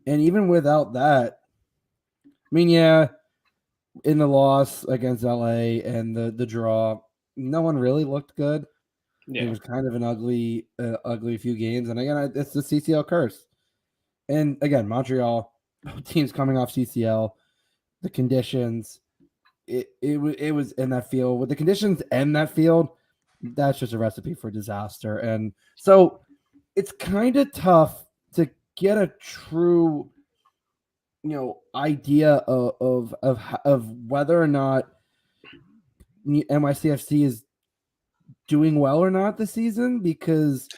And even without that, I mean, yeah, in the loss against LA and the draw, no one really looked good. It Yeah, was kind of an ugly few games. And again, it's the CCL curse. And again, Montreal teams coming off CCL, the conditions, it was in that field with the conditions and that field. That's just a recipe for disaster. And so it's kind of tough to get a true, idea of whether or not NYCFC is doing well or not this season, because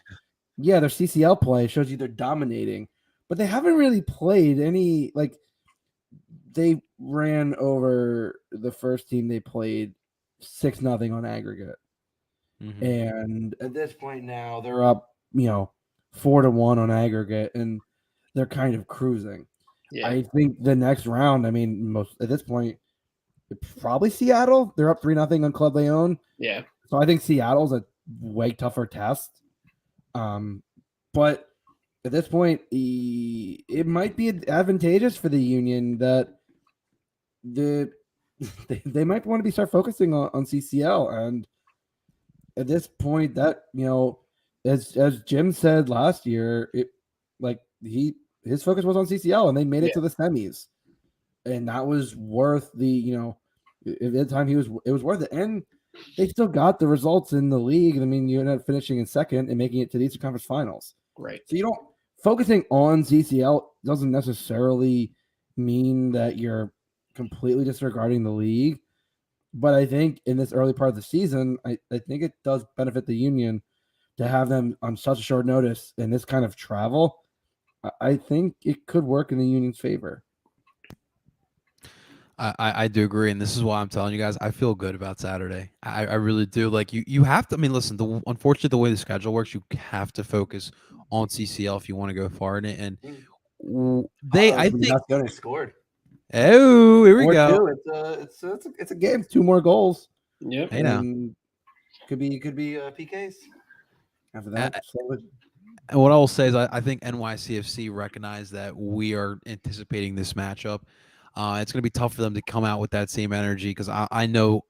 yeah, their CCL play shows you they're dominating, but they haven't really played any, like, they ran over the first team they played 6-0 on aggregate. Mhm. And at this point now they're up, 4-1 on aggregate, and they're kind of cruising. yeah, I think the next round, I mean, most at this point, probably Seattle. They're up 3-0 on Club Leon. yeah. So I think Seattle's a way tougher test. But at this point, it might be advantageous for the Union that they might want to start focusing on CCL. And at this point, that, as Jim said last year, his focus was on CCL, and they made it to the semis, and that was worth the, at the time it was worth it. And they still got the results in the league. I mean, you ended up finishing in second and making it to the Eastern Conference Finals. Right. So focusing on CCL doesn't necessarily mean that you're completely disregarding the league. But I think in this early part of the season, I think it does benefit the Union to have them on such a short notice and this kind of travel. I think it could work in the Union's favor. I do agree, and this is why I'm telling you guys I feel good about Saturday. I really do. Like you have to. I mean, listen. Unfortunately, the way the schedule works, you have to focus on CCL if you want to go far in it. And I think. Scored. Oh, here we go. It's a game. 2 more goals. Yep. Hey now. And could be PKs. After that, And what I will say is I think NYCFC recognized that we are anticipating this matchup. It's going to be tough for them to come out with that same energy, because I know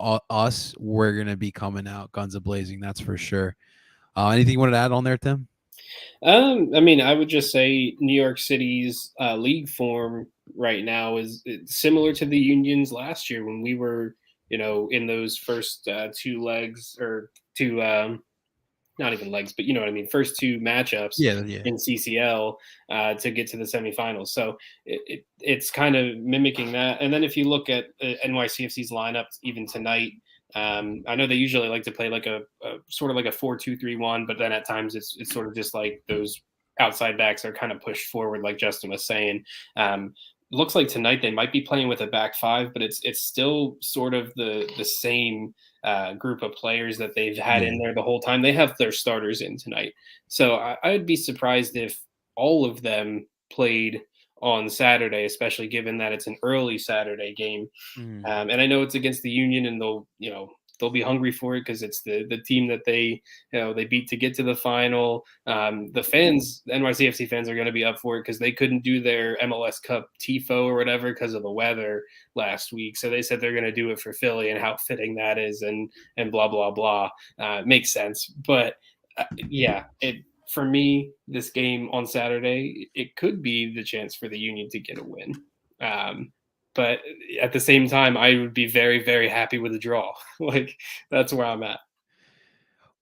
we're going to be coming out guns a-blazing. That's for sure. Anything you wanted to add on there, Tim? I mean, I would just say New York City's league form right now is similar to the Union's last year when we were, in those first 2 legs, or 2, not even legs, but you know what I mean, first 2 matchups Yeah. in CCL to get to the semifinals. So it's kind of mimicking that. And then if you look at NYCFC's lineup, even tonight, I know they usually like to play like a sort of like a 4-2-3-1, but then at times it's sort of just like those outside backs are kind of pushed forward, like Justin was saying. Looks like tonight they might be playing with a back 5, but it's still sort of the same group of players that they've had in there the whole time. They have their starters in tonight, so I'd be surprised if all of them played on Saturday, especially given that it's an early Saturday game. And I know it's against the Union, and they'll be hungry for it because it's the team that they beat to get to the final. The fans, the NYCFC fans, are going to be up for it because they couldn't do their MLS Cup TIFO or whatever because of the weather last week. So they said they're going to do it for Philly, and how fitting that is, and blah blah blah. Makes sense, but for me, this game on Saturday, it could be the chance for the Union to get a win. But at the same time, I would be very, very happy with a draw. Like, that's where I'm at.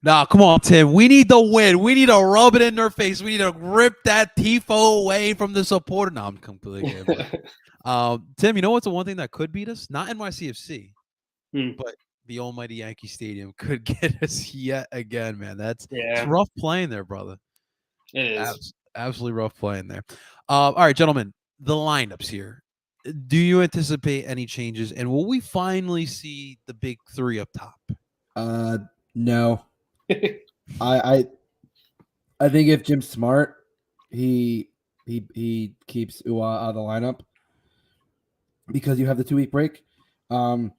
Nah, come on, Tim. We need the win. We need to rub it in their face. We need to rip that tifo away from the supporter. No, I'm completely kidding. Tim, you know what's the one thing that could beat us? Not NYCFC, but the almighty Yankee Stadium could get us yet again, man. It's rough playing there, brother. It is. Absolutely rough playing there. All right, gentlemen, the lineups here. Do you anticipate any changes, and will we finally see the big 3 up top? No. I think if Jim's smart, he keeps Ua out of the lineup because you have the 2-week break. I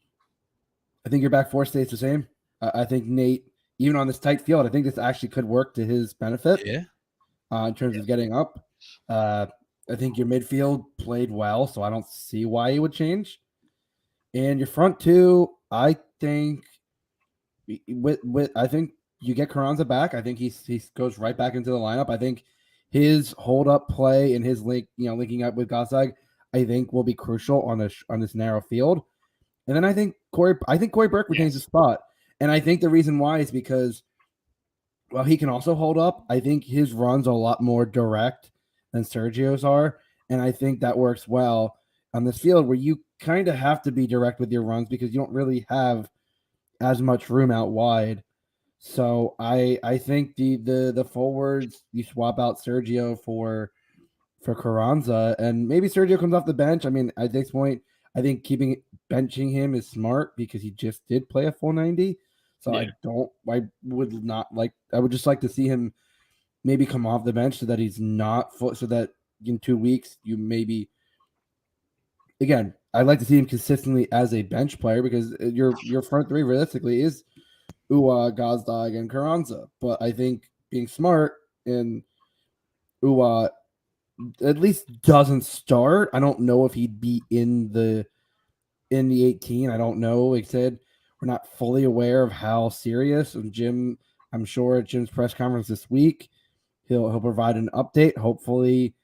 think your back 4 stays the same. I think Nate even on this tight field, I think this actually could work to his benefit. Yeah. In terms of getting up. I think your midfield played well, so I don't see why he would change. And your front two, I think I think you get Carranza back. I think he goes right back into the lineup. I think his hold up play and his linking up with Gazdag, I think will be crucial on this narrow field. And then I think Corey Burke retains the spot. And I think the reason why is because while he can also hold up, I think his runs are a lot more direct than Sergio's are. And I think that works well on this field where you kind of have to be direct with your runs because you don't really have as much room out wide. So I think the forwards, you swap out Sergio for Carranza, and maybe Sergio comes off the bench. I mean, at this point, I think benching him is smart because he just did play a full 90. So I would just like to see him maybe come off the bench so that he's not so that in 2 weeks you maybe, again, I'd like to see him consistently as a bench player because your front three realistically is Uwa, Gazdag, and Carranza. But I think being smart and Uwa at least doesn't start. I don't know if he'd be in the 18. I don't know. Like I said, we're not fully aware of how serious. And Jim, I'm sure at Jim's press conference this week, he'll provide an update. Hopefully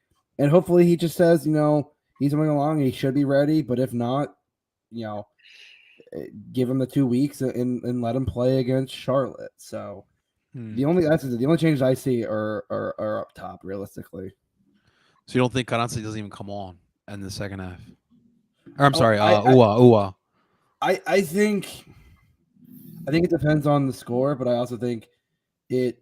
he just says, he's moving along. He should be ready. But if not, give him the 2 weeks and let him play against Charlotte. So the only changes I see are up top realistically. So you don't think Carranza doesn't even come on in the second half? Or I'm sorry, Uwa. I think it depends on the score, but I also think I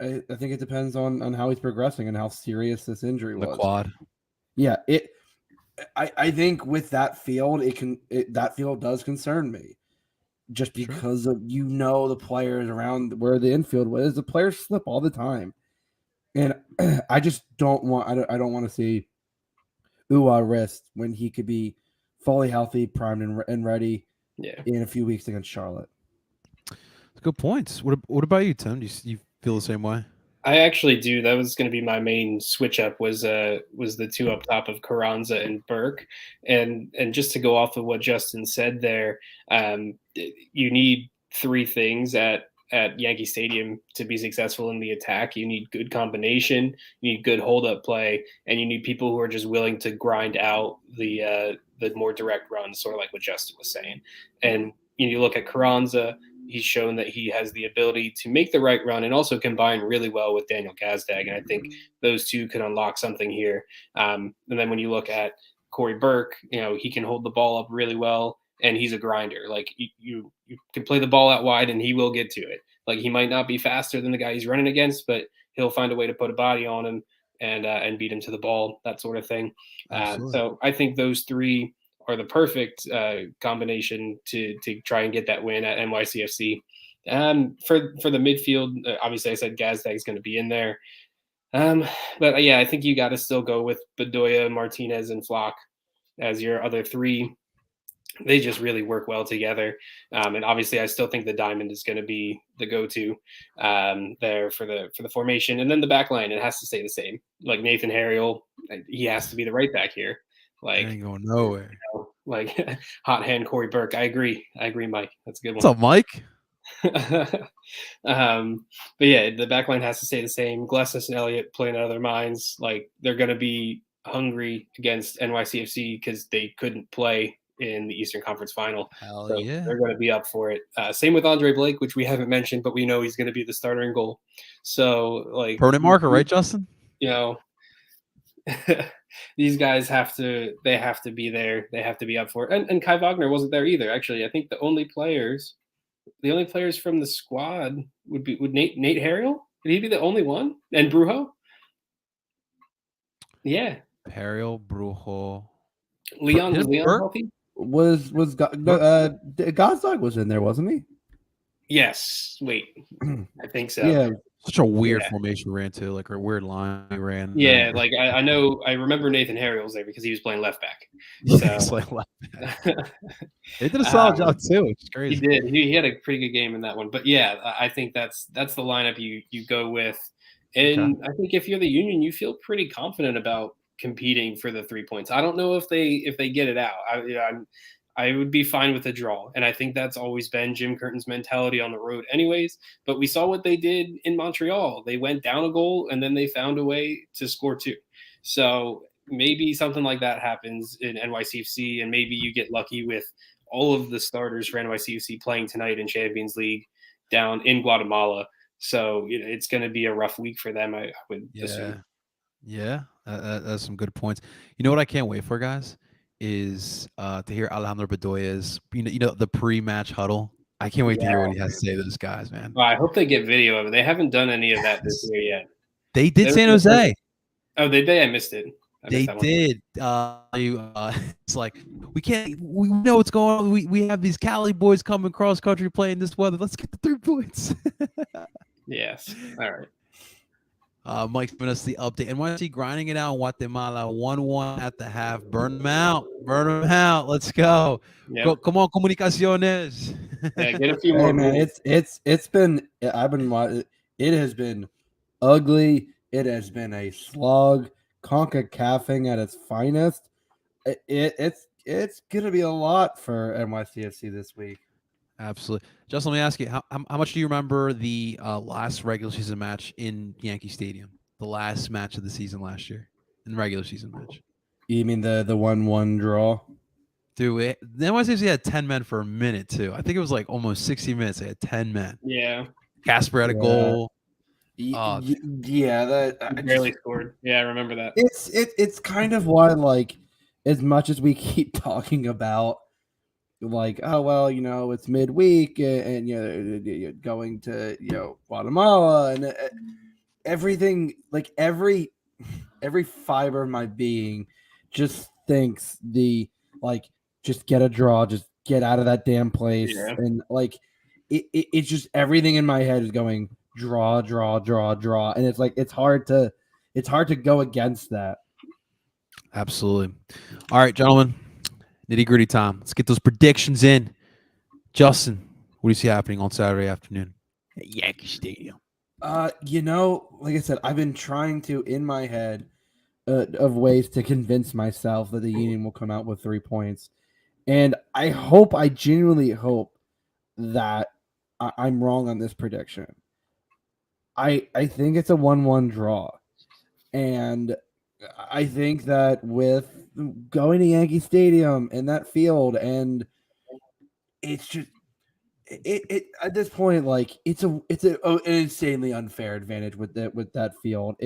think it depends on how he's progressing and how serious this injury was. The quad. Yeah, I think with that field, that field does concern me, just because of the players around where the infield was. The players slip all the time, and I just don't want. I don't want to see Uwa wrist when he could be fully healthy, primed, and ready. Yeah. In a few weeks against Charlotte. Good points. What about you, Tim? Do you feel the same way? I actually do. That was going to be my main switch up was the two up top of Carranza and Burke, and just to go off of what Justin said there, you need three things at Yankee Stadium to be successful in the attack. You need good combination, you need good hold up play, and you need people who are just willing to grind out the more direct runs, sort of like what Justin was saying. And you look at Carranza. He's shown that he has the ability to make the right run and also combine really well with Daniel Gazdag. And I think those two could unlock something here. And then when you look at Corey Burke, he can hold the ball up really well and he's a grinder. Like you can play the ball out wide and he will get to it. Like he might not be faster than the guy he's running against, but he'll find a way to put a body on him and beat him to the ball, that sort of thing. So I think those three are the perfect combination to try and get that win at NYCFC. For the midfield, obviously I said Gazdag is going to be in there. But yeah, I think you got to still go with Bedoya, Martinez, and Flock as your other three. They just really work well together. And obviously I still think the diamond is going to be the go-to there for the formation. And then the back line, it has to stay the same. Like Nathan Harriel, he has to be the right back here. Like ain't going nowhere. Like hot hand Corey Burke. I agree, Mike. That's a good one. What's up, Mike? But yeah, the back line has to stay the same. Glesnes and Elliott playing out of their minds. Like they're going to be hungry against NYCFC because they couldn't play in the Eastern Conference Final. Hell yeah. They're going to be up for it. Same with Andre Blake, which we haven't mentioned, but we know he's going to be the starter in goal. So like permanent marker, right, Justin? These guys have to be there. They have to be up for it. And Kai Wagner wasn't there either. Actually, I think the only players from the squad would Nate Harriel. Would he be the only one? And Brujo? Yeah. Harriel, Brujo. Leon healthy? Was Gazdag was in there, wasn't he? Yes. Wait. I think so. Yeah. Such a weird formation we ran to, like a weird line we ran. Yeah, like I know I remember Nathan Harriel was there because he was playing left back. Yeah, So like left back. They did a solid job too, which is crazy. He did. He had a pretty good game in that one. But yeah, I think that's the lineup you go with. And I think if you're the Union, you feel pretty confident about competing for the 3 points. I don't know if they get it out. I would be fine with a draw. And I think that's always been Jim Curtin's mentality on the road anyways. But we saw what they did in Montreal. They went down a goal and then they found a way to score 2. So maybe something like that happens in NYCFC, and maybe you get lucky with all of the starters for NYCFC playing tonight in Champions League down in Guatemala. So it's going to be a rough week for them, I would assume. Yeah, that's some good points. You know what I can't wait for, guys, is to hear Alejandro Bedoya's, you know, the pre-match huddle. I can't wait to hear what he has to say to those guys, man. Well, I hope they get video of it. They haven't done any of that this year yet. They did San Jose. Oh, did they? I missed it. They did. It's like we know what's going on. We have these Cali boys coming cross country playing this weather. Let's get the 3 points. Yes. All right. Mike's giving us the update. NYC grinding it out in Guatemala, 1-1 at the half. Burn them out. Let's go. Yep. Come on, Comunicaciones. Yeah, get a few more. Man, it's been. I've been watching. It has been ugly. It has been a slog. CONCACAFing at its finest. It's gonna be a lot for NYCFC this week. Absolutely. Justin, let me ask you, how much do you remember the last regular season match in Yankee Stadium? The last match of the season last year, in the regular season match. You mean the 1-1 draw? Dude, the NYCFC had 10 men for a minute too. I think it was like almost 60 minutes. They had 10 men. Yeah. Casper had a goal. That barely scored. Yeah, I remember that. It's kind of why, like, as much as we keep talking about, like, oh well, you know, it's midweek and you're going to Guatemala and everything, like every fiber of my being just thinks just get a draw, just get out of that damn place, and like it's just everything in my head is going draw, and it's like it's hard to go against that. Absolutely. All right, gentlemen, nitty-gritty time. Let's get those predictions in. Justin, what do you see happening on Saturday afternoon at Yankee Stadium? Like I said, I've been trying to, in my head, of ways to convince myself that the Union will come out with 3 points, and I genuinely hope that I'm wrong on this prediction. I think it's a 1-1 draw, and I think that with going to Yankee Stadium and that field, and it's just it at this point, like it's an insanely unfair advantage with that field.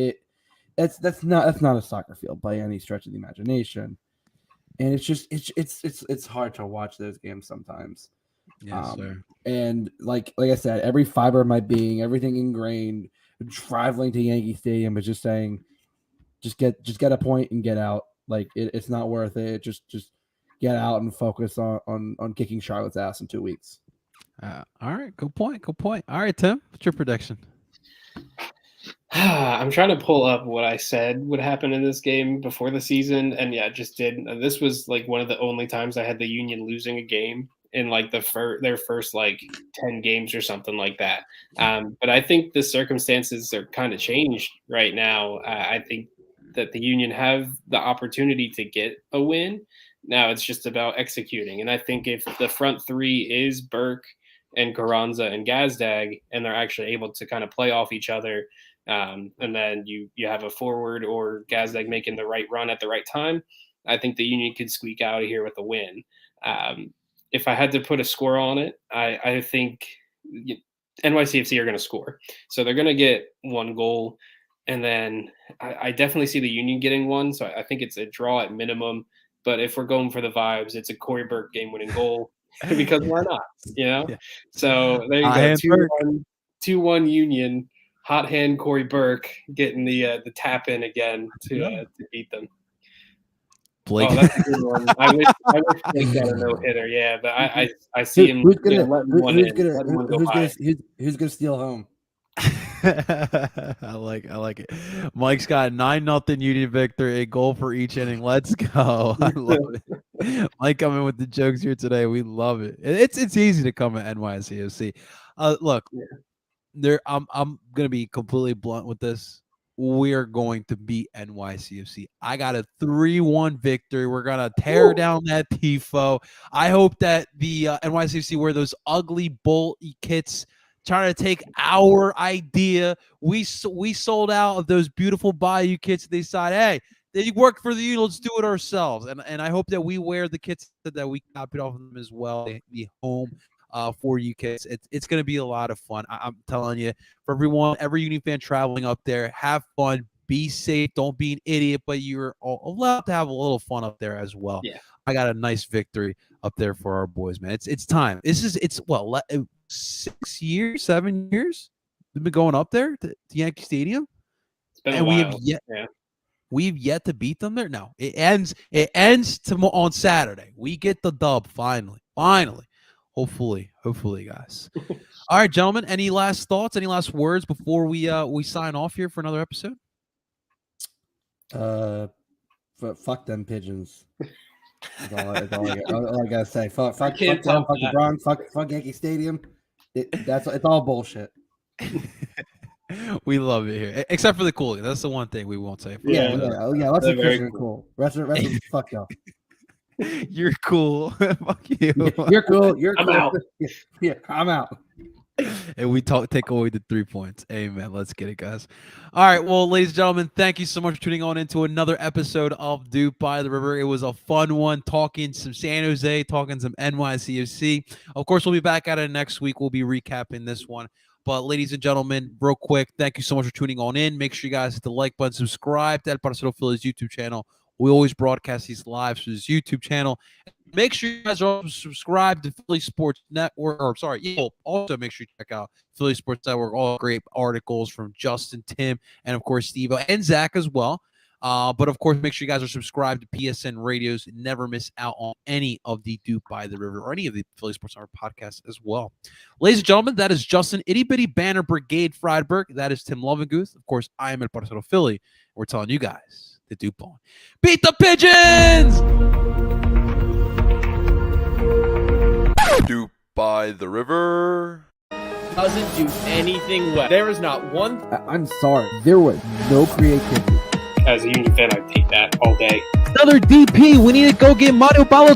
That's not a soccer field by any stretch of the imagination, and it's hard to watch those games sometimes. Yes, sir. And like I said, every fiber of my being, everything ingrained, traveling to Yankee Stadium is just saying, just get a point and get out. Like it's not worth it. Just get out and focus on kicking Charlotte's ass in 2 weeks. All right, good point. All right, Tim, what's your prediction? I'm trying to pull up what I said would happen in this game before the season, and yeah, it just did. This was like one of the only times I had the Union losing a game in like their first like 10 games or something like that. But I think the circumstances are kind of changed right now. I think that the Union have the opportunity to get a win. Now it's just about executing. And I think if the front three is Burke and Carranza and Gazdag, and they're actually able to kind of play off each other, and then you have a forward or Gazdag making the right run at the right time, I think the Union could squeak out of here with a win. If I had to put a score on it, I think NYCFC are going to score. So they're going to get 1 goal. And then I definitely see the Union getting 1. So I think it's a draw at minimum. But if we're going for the vibes, it's a Corey Burke game-winning goal. Because why not? Yeah. So there you go. 2-1 Union. Hot hand Corey Burke getting the tap in again to beat them. Blake. Oh, that's a good one. I wish Blake got a no-hitter. Yeah, but I see him. Who's gonna steal home? I like it. Mike's got 9-0 Union victory, a goal for each inning. Let's go. I love it. Mike coming with the jokes here today. We love it. It's easy to come at NYCFC. Look, I'm gonna be completely blunt with this. We're going to beat NYCFC. I got a 3-1 victory. We're gonna tear down that tifo. I hope that the NYCFC wear those ugly bull kits, trying to take our idea. We sold out of those beautiful Bayou kits. They decided, hey, they worked for the union. Let's do it ourselves. And I hope that we wear the kits that we copied off of them as well. The home for you kids. It's going to be a lot of fun. I'm telling you, for everyone, every Union fan traveling up there, have fun, be safe, don't be an idiot, but you're allowed to have a little fun up there as well. Yeah. I got a nice victory up there for our boys, man. It's time. It's 6 years, 7 years we've been going up there to Yankee Stadium, It's been and a while. we've yet to beat them there. No, it ends tomorrow on Saturday. We get the dub finally. Hopefully, guys. All right, gentlemen. Any last thoughts? Any last words before we sign off here for another episode? Fuck them pigeons. That's all I gotta say. Fuck them. can't Fuck top the that. Bronx. Fuck Yankee Stadium. It's all bullshit. We love it here, except for the cooling. That's the one thing we won't say. Yeah. Lots They're of very pigeons are cool. Rest of fuck y'all. You're cool. Fuck you. You're cool. You're I'm cool. out. Yeah, I'm out. And we take away the 3 points. Amen. Let's get it, guys. All right. Well, ladies and gentlemen, thank you so much for tuning on into another episode of DOOP by the River. It was a fun one, talking some San Jose, talking some NYCFC. Of course, we'll be back at it next week. We'll be recapping this one. But ladies and gentlemen, real quick, thank you so much for tuning on in. Make sure you guys hit the like button, subscribe to El Parcero Phillies YouTube channel. We always broadcast these lives through this YouTube channel. Make sure you guys are subscribed to Philly Sports Network. Also make sure you check out Philly Sports Network. All great articles from Justin, Tim, and of course Steve and Zach as well. But of course, make sure you guys are subscribed to PSN Radios. Never miss out on any of the DOOP by the River or any of the Philly Sports Network podcasts as well. Ladies and gentlemen, that is Justin Itty Bitty Banner Brigade Friedberg. That is Tim Lovinguth. Of course, I am El Parcero Philly. We're telling you guys the DOOP on. Beat the Pigeons! DOOP by the river. Doesn't do anything well. There is not one. I'm sorry. There was no creativity. As a Union fan, I take that all day. Another DP. We need to go get Mario Balotelli.